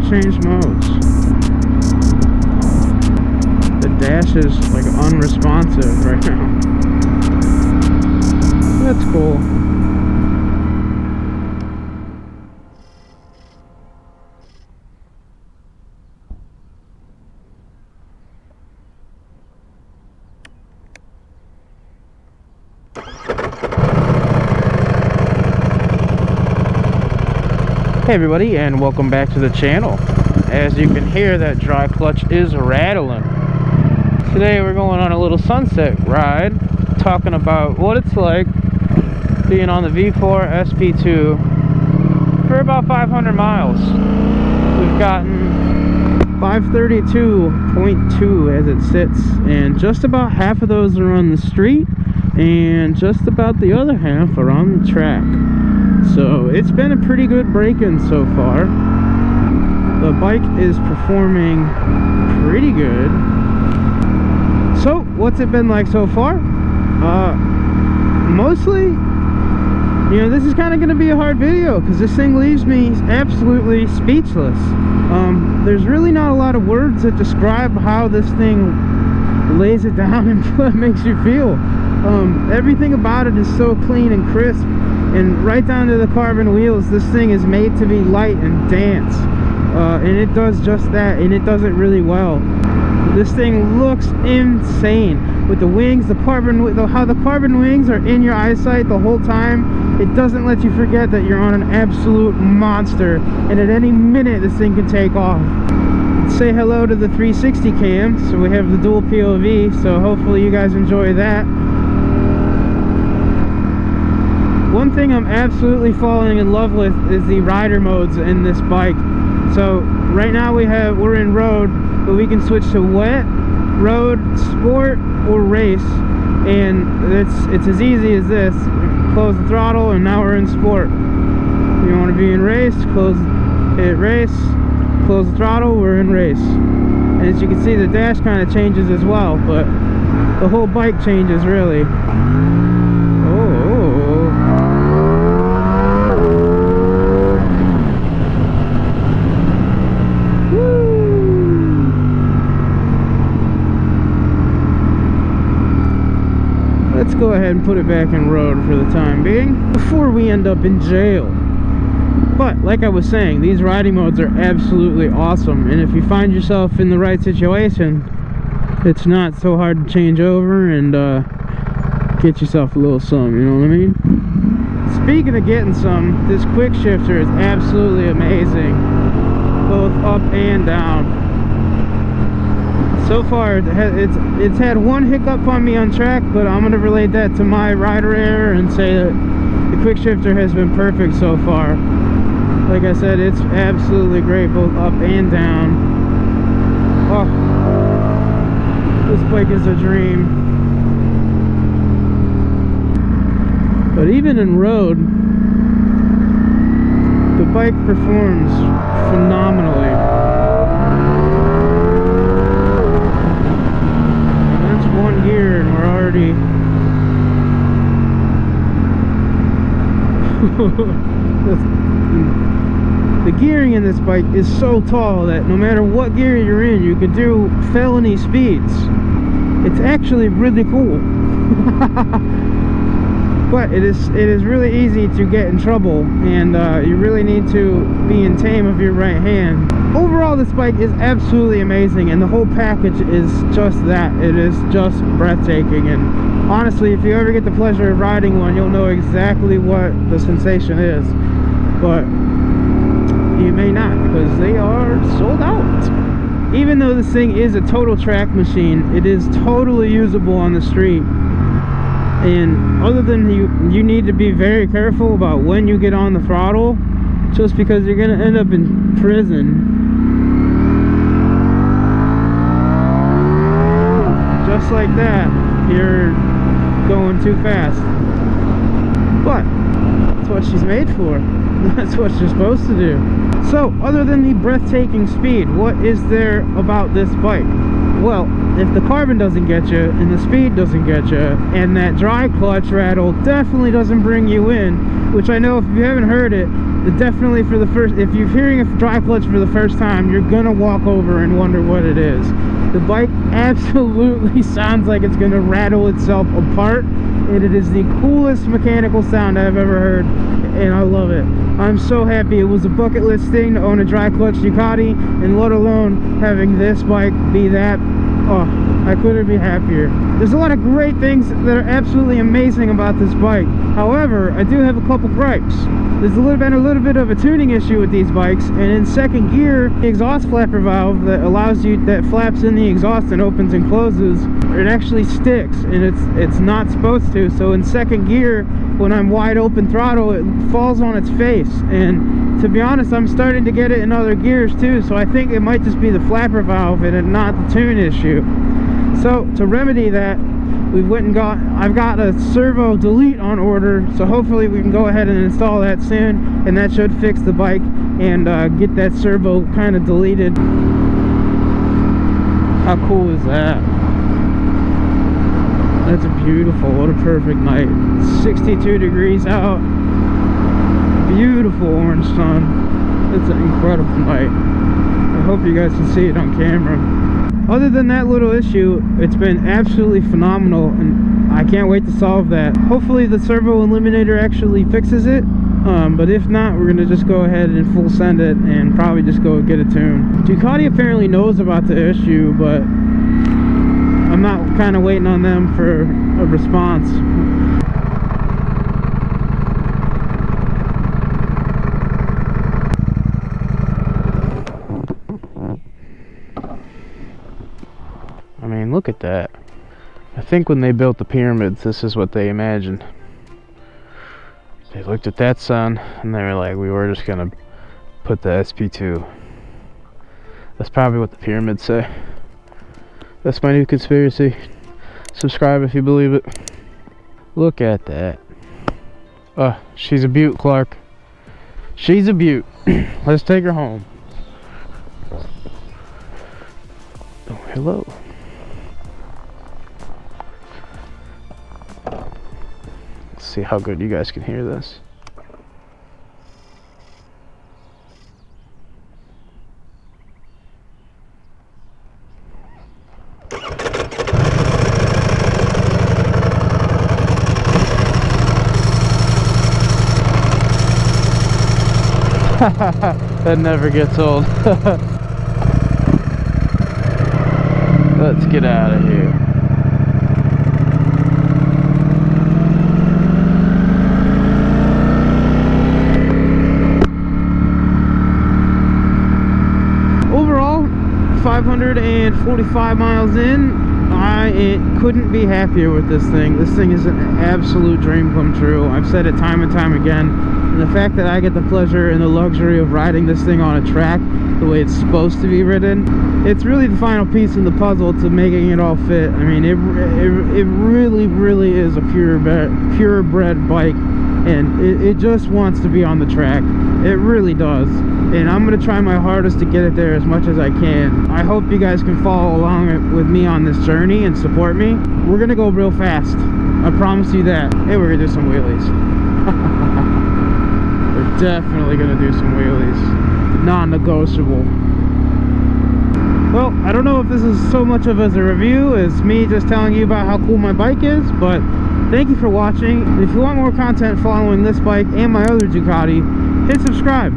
change modes. The dash is like unresponsive right now. That's cool. Hey everybody, and welcome back to the channel. As you can hear, that dry clutch is rattling. Today we're going on a little sunset ride, talking about what it's like being on the V4 SP2 for about 500 miles. We've gotten 532.2 as it sits, and just about half of those are on the street, and just about the other half are on the track. So it's been a pretty good break-in so far. The bike is performing pretty good. So what's it been like so far? Mostly, you know, this is kind of going to be a hard video because this thing leaves me absolutely speechless. There's really not a lot of words that describe how this thing lays it down and what makes you feel. Everything about it is so clean and crisp. And right down to the carbon wheels, this thing is made to be light and dance. And it does just that, and it does it really well. This thing looks insane. With the wings, how the carbon wings are in your eyesight the whole time, it doesn't let you forget that you're on an absolute monster. And at any minute, this thing can take off. Say hello to the 360 cam. So we have the dual POV, so hopefully you guys enjoy that. One thing I'm absolutely falling in love with is the rider modes in this bike. So right now we're in road, but we can switch to wet, road, sport, or race, and it's as easy as this. Close the throttle, and now we're in sport. You want to be in race, hit race, close the throttle, we're in race. And as you can see, the dash kind of changes as well, but the whole bike changes really. Let's go ahead and put it back in road for the time being before we end up in jail. But like I was saying, these riding modes are absolutely awesome, and if you find yourself in the right situation, it's not so hard to change over and get yourself a little some, you know what I mean? Speaking of getting some, this quick shifter is absolutely amazing, both up and down. So far, it's had one hiccup on me on track, but I'm going to relate that to my rider error and say that the quick shifter has been perfect so far. Like I said, it's absolutely great, both up and down. Oh, this bike is a dream. But even in road, the bike performs phenomenally. One gear and we're already the gearing in this bike is so tall that no matter what gear you're in, you could do felony speeds. It's actually really cool. But it is really easy to get in trouble, and you really need to be in tame of your right hand. Overall, this bike is absolutely amazing, and the whole package is just that. It is just breathtaking, and honestly, if you ever get the pleasure of riding one, you'll know exactly what the sensation is. But you may not, because they are sold out. Even though this thing is a total track machine, it is totally usable on the street. And other than you need to be very careful about when you get on the throttle, just because you're going to end up in prison. Just like that, you're going too fast. But that's what she's made for. That's what you're supposed to do. So, other than the breathtaking speed, what is there about this bike? Well, if the carbon doesn't get you, and the speed doesn't get you, and that dry clutch rattle definitely doesn't bring you in, which I know if you haven't heard it, definitely for the first, if you're hearing a dry clutch for the first time, you're gonna walk over and wonder what it is. The bike absolutely sounds like it's gonna rattle itself apart, and it is the coolest mechanical sound I've ever heard, and I love it. I'm so happy. It was a bucket list thing to own a dry clutch Ducati, and let alone having this bike be that. Oh, I couldn't be happier. There's a lot of great things that are absolutely amazing about this bike. However, I do have a couple gripes. There's been a little bit of a tuning issue with these bikes, and in second gear, the exhaust flapper valve that allows you, that flaps in the exhaust and opens and closes, it actually sticks, and it's not supposed to. So in second gear, when I'm wide open throttle, it falls on its face. And to be honest, I'm starting to get it in other gears too, so I think it might just be the flapper valve and not the tune issue. So to remedy that, I've got a servo delete on order, so hopefully we can go ahead and install that soon, and that should fix the bike and get that servo kind of deleted. How cool is that? That's beautiful. What a perfect night. 62 degrees out. Beautiful orange sun. It's an incredible night. I hope you guys can see it on camera. Other than that little issue, it's been absolutely phenomenal, and I can't wait to solve that. Hopefully the servo eliminator actually fixes it, but if not, we're gonna just go ahead and full send it and probably just go get a tune. Ducati apparently knows about the issue, but I'm not kind of waiting on them for a response. I mean, look at that. I think when they built the pyramids, this is what they imagined. They looked at that sun and they were like, we were just gonna put the SP2. That's probably what the pyramids say. That's my new conspiracy. Subscribe if you believe it. Look at that. She's a beaut, Clark. She's a beaut. Let's take her home. Oh, hello. Let's see how good you guys can hear this. That never gets old. Let's get out of here. Overall, 545 miles in, I couldn't be happier with this thing. This thing is an absolute dream come true. I've said it time and time again. And the fact that I get the pleasure and the luxury of riding this thing on a track the way it's supposed to be ridden, it's really the final piece in the puzzle to making it all fit. I mean, it really is a purebred bike, and it just wants to be on the track. It really does. And I'm going to try my hardest to get it there as much as I can. I hope you guys can follow along with me on this journey and support me. We're going to go real fast. I promise you that. And we're going to do some wheelies. We're definitely going to do some wheelies. Non-negotiable. Well, I don't know if this is so much of as a review as me just telling you about how cool my bike is, but thank you for watching. If you want more content following this bike and my other Ducati, hit subscribe.